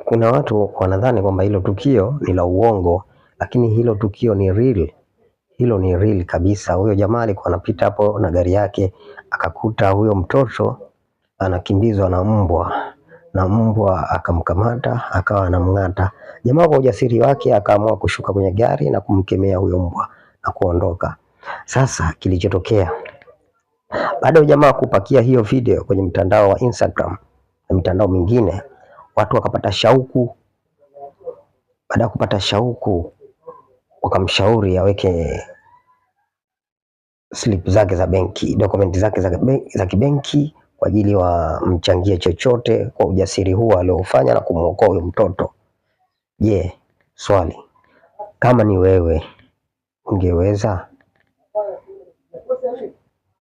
Kuna watu wanadhani kwamba hilo tukio ni la uongo, lakini hilo tukio ni real. Hilo ni real kabisa. Huyo jamaa alikuwa anapita hapo na gari yake, akakuta huyo mtoto anakimbizwa na mbwa akamkamata, akawa anamng'ata. Jamaa kwa ujasiri wake akaamua kushuka kwenye gari na kumkemea huyo mbwa na kuondoka. Sasa kilichotokea, baada ya jamaa kupakia hiyo video kwenye mtandao wa Instagram na mitandao mingine, watu wakapata shauku. Baada ya kupata shauku, wakamshauri aweke slip zake za benki, dokumenti zake za kibenki kwa ajili wa mchangie chochote kwa ujasiri huo aliofanya na kumuokoa huyo mtoto. Je, swali, kama ni wewe ungeweza?